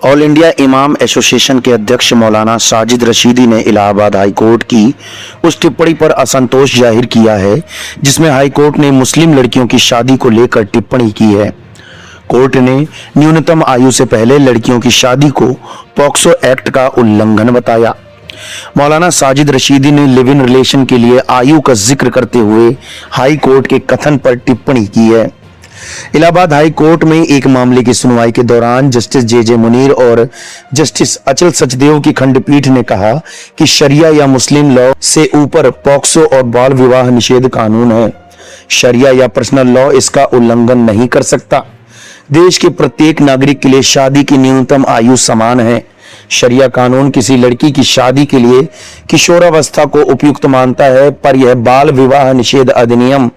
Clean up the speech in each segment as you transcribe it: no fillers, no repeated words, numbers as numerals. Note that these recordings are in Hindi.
ऑल इंडिया इमाम एसोसिएशन के अध्यक्ष मौलाना साजिद रशीदी ने इलाहाबाद हाई कोर्ट की उस टिप्पणी पर असंतोष जाहिर किया है जिसमें हाई कोर्ट ने मुस्लिम लड़कियों की शादी को लेकर टिप्पणी की है। कोर्ट ने न्यूनतम आयु से पहले लड़कियों की शादी को पॉक्सो एक्ट का उल्लंघन बताया। मौलाना साजिद रशीदी ने लिव इन रिलेशन के लिए आयु का जिक्र करते हुए हाई कोर्ट के कथन पर टिप्पणी की है। इलाहाबाद हाई कोर्ट में एक मामले की सुनवाई के दौरान जस्टिस जे मुनीर और जस्टिस अचल सचदेव की खंडपीठ ने कहा कि शरिया या मुस्लिम लॉ से ऊपर पॉक्सो और बाल विवाह निषेध कानून है। शरिया या पर्सनल लॉ इसका उल्लंघन नहीं कर सकता। देश के प्रत्येक नागरिक के लिए शादी की न्यूनतम आयु समान है। शरिया कानून किसी लड़की की शादी के लिए किशोरावस्था को उपयुक्त मानता है, पर यह बाल विवाह निषेध अधिनियम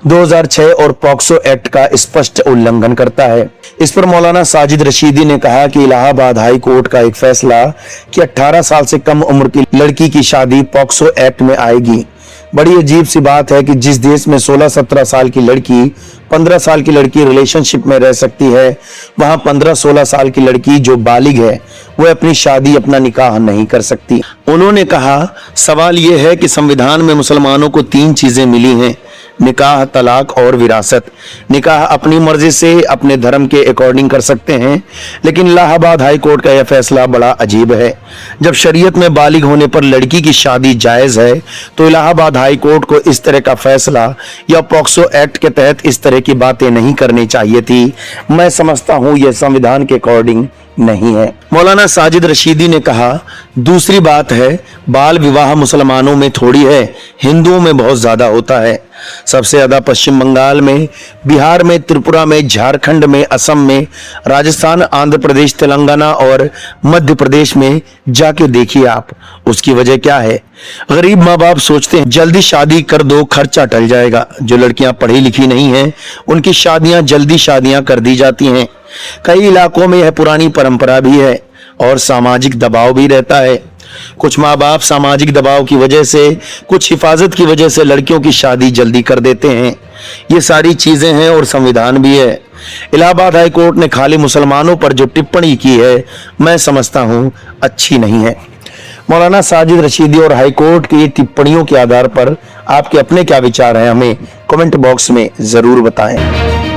2006 और पॉक्सो एक्ट का स्पष्ट उल्लंघन करता है। इस पर मौलाना साजिद रशीदी ने कहा कि इलाहाबाद हाई कोर्ट का एक फैसला कि 18 साल से कम उम्र की लड़की की शादी पॉक्सो एक्ट में आएगी। बड़ी अजीब सी बात है कि जिस देश में 16-17 साल की लड़की 15 साल की लड़की रिलेशनशिप में रह सकती है, वहां 15-16 साल की लड़की जो बालिग है वह अपनी शादी, अपना निकाह नहीं कर सकती। उन्होंने कहा, सवाल यह है कि संविधान में मुसलमानों को 3 चीजें मिली हैं, निकाह, तलाक और विरासत। निकाह अपनी मर्जी से अपने धर्म के अकॉर्डिंग कर सकते हैं, लेकिन इलाहाबाद हाई कोर्ट का यह फैसला बड़ा अजीब है। जब शरीयत में बालिग होने पर लड़की की शादी जायज है, तो इलाहाबाद हाई कोर्ट को इस तरह का फैसला या पॉक्सो एक्ट के तहत इस तरह की बातें नहीं करनी चाहिए थी। मैं समझता हूं यह संविधान के अकॉर्डिंग नहीं है। मौलाना साजिद रशीदी ने कहा, दूसरी बात है, बाल विवाह मुसलमानों में थोड़ी है, हिंदुओं में बहुत ज्यादा होता है। सबसे ज्यादा पश्चिम बंगाल में, बिहार में, त्रिपुरा में, झारखंड में, असम में, राजस्थान, आंध्र प्रदेश, तेलंगाना और मध्य प्रदेश में जाके देखिए आप। उसकी वजह क्या है? गरीब माँ बाप सोचते हैं जल्दी शादी कर दो, खर्चा टल जाएगा। जो लड़कियां पढ़ी लिखी नहीं हैं, उनकी जल्दी शादियां कर दी जाती हैं। कई इलाकों में यह पुरानी परंपरा भी है और सामाजिक दबाव भी रहता है। कुछ माँ बाप सामाजिक दबाव की वजह से, कुछ हिफाजत की वजह से लड़कियों की शादी जल्दी कर देते हैं। ये सारी चीजें हैं और संविधान भी है। इलाहाबाद हाई कोर्ट ने खाली मुसलमानों पर जो टिप्पणी की है, मैं समझता हूं अच्छी नहीं है। मौलाना साजिद रशीदी और हाई कोर्ट की टिप्पणियों के आधार पर आपके अपने क्या विचार हैं, हमें कमेंट बॉक्स में जरूर बताएं।